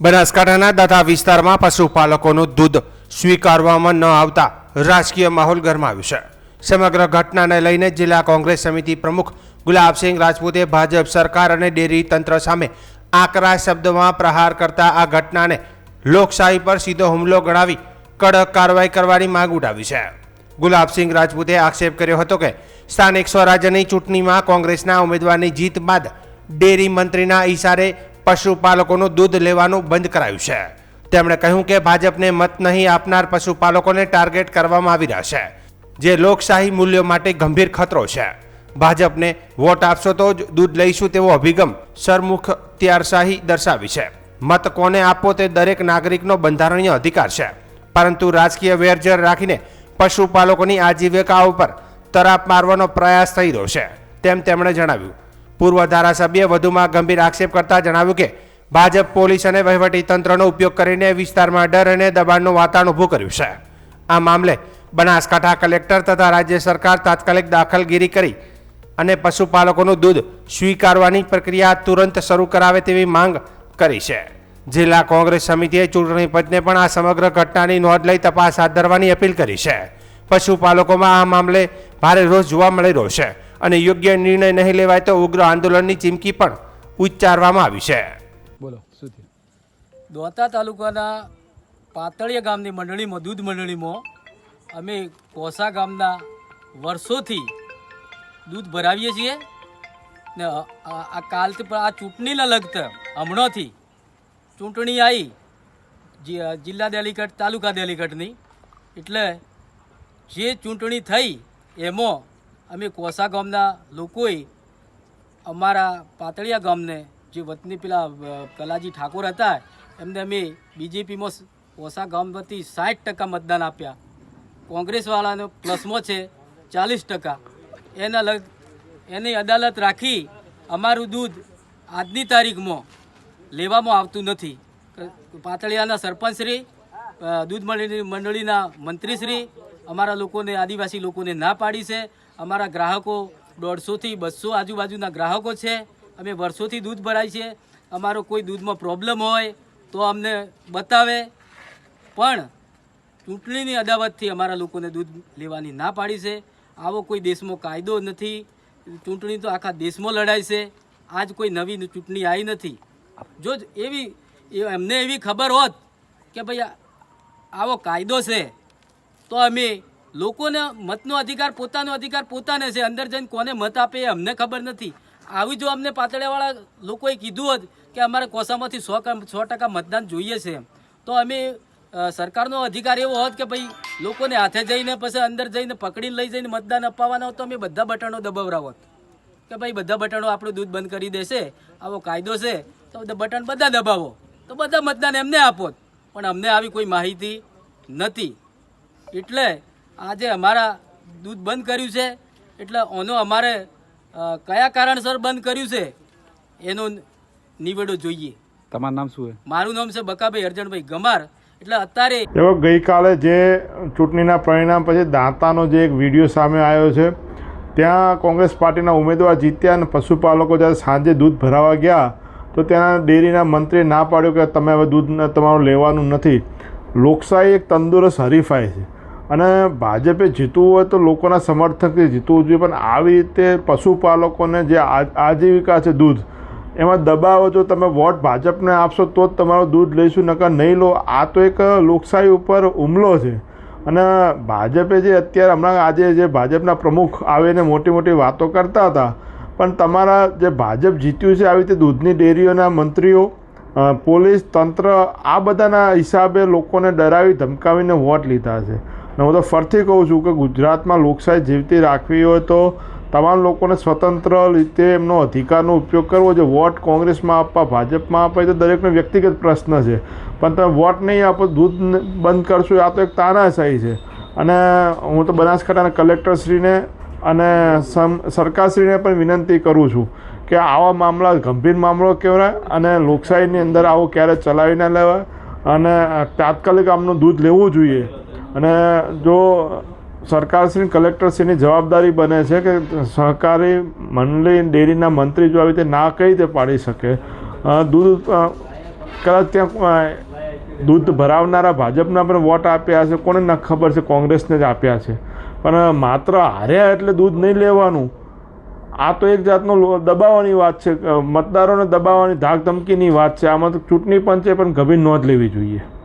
બનાસકાંઠાના દાતા વિસ્તારમાં પશુપાલકોનું દૂધ સ્વીકારવામાં ન આવતા રાજકીય માહોલ ગરમાવ્યો છે. સમગ્ર ઘટનાને લઈને જિલ્લા કોંગ્રેસ સમિતિ પ્રમુખ ગુલાબસિંહ રાજપૂતે ભાજપ સરકાર અને ડેરી તંત્ર સામે આકરા શબ્દોમાં પ્રહાર કરતા આ ઘટનાને લોકશાહી પર સીધો હુમલો ગણાવી કડક કાર્યવાહી કરવાની માંગ ઉઠાવી છે. ગુલાબસિંહ રાજપૂતે આક્ષેપ કર્યો હતો કે સ્થાનિક સ્વરાજ્યની ચૂંટણીમાં કોંગ્રેસના ઉમેદવારની જીત બાદ ડેરી મંત્રીના ઈશારે પશુપાલકોનું દૂધ લેવાનું બંધ કરાયું છે. તેમણે કહ્યું કે ભાજપને મત નહીં આપનાર પશુપાલકોને ટાર્ગેટ કરવામાં આવી રહ્યા છે, જે લોકશાહી મૂલ્યો માટે ગંભીર ખતરો છે. ભાજપને વોટ આપશો તો જ દૂધ લઈશું તેવો અભિગમ સરમુખત્યારશાહી દર્શાવી છે. મત કોને આપવો તે દરેક નાગરિકનો બંધારણીય અધિકાર છે, પરંતુ રાજકીય વેરઝેર રાખીને પશુપાલકોની આજીવિકા ઉપર તરાપ મારવાનો પ્રયાસ થઈ રહ્યો છે તેમ તેમણે જણાવ્યું. પૂર્વ ધારાસભ્યે વધુમાં ગંભીર આક્ષેપ કરતા જણાવ્યું કે ભાજપ પોલીસ અને વહીવટી તંત્રનો ઉપયોગ કરીને વિસ્તારમાં ડર અને દબાણનું વાતાવરણ ઊભું કર્યું છે. આ મામલે બનાસકાંઠા કલેક્ટર તથા રાજ્ય સરકાર તાત્કાલિક દાખલગીરી કરી અને પશુપાલકોનું દૂધ સ્વીકારવાની પ્રક્રિયા તુરંત શરૂ કરાવે તેવી માંગ કરી છે. જિલ્લા કોંગ્રેસ સમિતિએ ચૂંટણી પંચને પણ આ સમગ્ર ઘટનાની નોંધ લઈ તપાસ હાથ ધરવાની અપીલ કરી છે. પશુપાલકોમાં આ મામલે ભારે રોષ જોવા મળી રહ્યો છે અને યોગ્ય નિર્ણય નહીં લેવાય તો ઉગ્ર આંદોલનની ચીમકી પણ ઉચ્ચારવામાં આવી છે. બોલો શું થયું? દોતા તાલુકાના પાતળિયા ગામની મંડળીમાં દૂધ મંડળીમાં અમે કોસા ગામના વર્ષોથી દૂધ ભરાવીએ છીએ ને આ કાલથી પણ આ ચૂંટણીને લગતા હમણાંથી ચૂંટણી આવી જિલ્લા ડેલિગેટ તાલુકા ડેલિગેટની, એટલે જે ચૂંટણી થઈ એમાં અમે કોસા ગામના લોકોએ અમારા પાતળિયા ગામને જે વતની પેલા કલાજી ઠાકોર હતા એમને અમે બીજેપીમાં કોસા ગામ વતી 60% મતદાન આપ્યા. કોંગ્રેસવાળાનો પ્લસમાં છે 40%. એની અદાલત રાખી અમારું દૂધ આજની તારીખમાં લેવામાં આવતું નથી. પાતળિયાના સરપંચશ્રી, દૂધ મંડળીના મંત્રીશ્રી અમારા લોકોને, આદિવાસી લોકોને ના પાડી છે. અમારા ગ્રાહકો 150 થી 200 આજુબાજુના ગ્રાહકો છે. અમે વર્ષોથી દૂધ ભરાય છે. અમારો કોઈ દૂધમાં પ્રોબ્લેમ હોય તો અમને બતાવે, પણ ચૂંટણીની અદાવતથી અમારા લોકોને દૂધ લેવાની ના પાડી છે. આવો કોઈ દેશમાં કાયદો નથી. ચૂંટણી તો આખા દેશમાં લડાય છે. આજ કોઈ નવી ચૂંટણી આવી નથી. જો એમને એવી ખબર હોત કે ભાઈ આવો કાયદો છે તો અમે લોકોને મતનો અધિકાર, પોતાનો અધિકાર પોતાને છે. અંદર જઈને કોને મત આપે એ અમને ખબર નથી. આવી જો અમને પાતળિયાવાળા લોકોએ કીધું હોત કે અમારે કોસામાંથી 100% મતદાન જોઈએ છે, તો અમે સરકારનો અધિકાર એવો હોત કે ભાઈ લોકોને હાથે જઈને પછી અંદર જઈને પકડીને લઈ જઈને મતદાન અપાવવાના હોત, તો અમે બધા બટનો દબાવરાવત કે ભાઈ બધા બટનો આપણું દૂધ બંધ કરી દેશે, આવો કાયદો છે તો બટન બધા દબાવો, તો બધા મતદાન એમને આપોત. પણ અમને આવી કોઈ માહિતી નથી. એટલે આજે અમારા દૂધ બંધ કર્યું છે. એટલે આનો અમારે કયા કારણસર બંધ કર્યું છે એનો નિવેડો જોઈએ. તમારું નામ શું છે? મારું નામ છે બકાભાઈ અરજણભાઈ ગમાર. એટલે અત્યારે એવો ગઈકાલે જે ચૂંટણીના પરિણામ પછી દાંતાનો જે એક વિડીયો સામે આવ્યો છે, ત્યાં કોંગ્રેસ પાર્ટીના ઉમેદવાર જીત્યા અને પશુપાલકો જ્યારે સાંજે દૂધ ભરાવા ગયા તો ત્યાં ડેરીના મંત્રીએ ના પાડ્યું કે તમે હવે દૂધ તમારું લેવાનું નથી. લોકશાહી એક તંદુરસ્ત હરીફાઈ છે અને ભાજપે જીતવું હોય તો લોકોના સમર્થકથી જીતવું જોઈએ, પણ આવી રીતે પશુપાલકોને જે આજીવિકા છે દૂધ, એમાં દબાવો. જો તમે વોટ ભાજપને આપશો તો જ તમારું દૂધ લઈશું, નકર નહીં લો. આ તો એક લોકશાહી ઉપર હુમલો છે. અને ભાજપે જે અત્યારે હમણાં આજે જે ભાજપના પ્રમુખ આવીને મોટી મોટી વાતો કરતા હતા, પણ તમારા જે ભાજપ જીત્યું છે આવી રીતે દૂધની ડેરીઓના મંત્રીઓ, પોલીસ તંત્ર, આ બધાના હિસાબે લોકોને ડરાવી ધમકાવીને વોટ લીધા છે. અને હું તો ફરીથી કહું છું કે ગુજરાતમાં લોકશાહી જીવતી રાખવી હોય તો તમામ લોકોને સ્વતંત્ર રીતે એમનો અધિકારનો ઉપયોગ કરવો છે. વોટ કોંગ્રેસમાં આપવા, ભાજપમાં આપવા એ તો દરેકનો વ્યક્તિગત પ્રશ્ન છે, પણ તમે વોટ નહીં આપો, દૂધ બંધ કરશો, આ તો એક તાનાશાહી છે. અને હું તો બનાસકાંઠાના કલેક્ટરશ્રીને અને સરકારશ્રીને પણ વિનંતી કરું છું કે આવા મામલા ગંભીર મામલો કહેવાય અને લોકશાહીની અંદર આવો ક્યારે ચલાવી ના લેવાય અને તાત્કાલિક આમનું દૂધ લેવું જોઈએ. અને જો સરકારશ્રી, કલેક્ટરશ્રીની જવાબદારી બને છે કે સહકારી મંડળી ડેરીના મંત્રી જો આવી રીતે ના કઈ રીતે પાડી શકે, દૂધ કદાચ ત્યાં દૂધ ભરાવનારા ભાજપના પણ વોટ આપ્યા હશે, કોને ન ખબર છે, કોંગ્રેસને જ આપ્યા છે. પણ માત્ર હાર્યા એટલે દૂધ નહીં લેવાનું, આ તો એક જાતનો દબાવવાની વાત છે, મતદારોને દબાવવાની ધાક ધમકીની વાત છે. આમાં તો ચૂંટણી પંચે પણ ગંભીર નોંધ લેવી જોઈએ.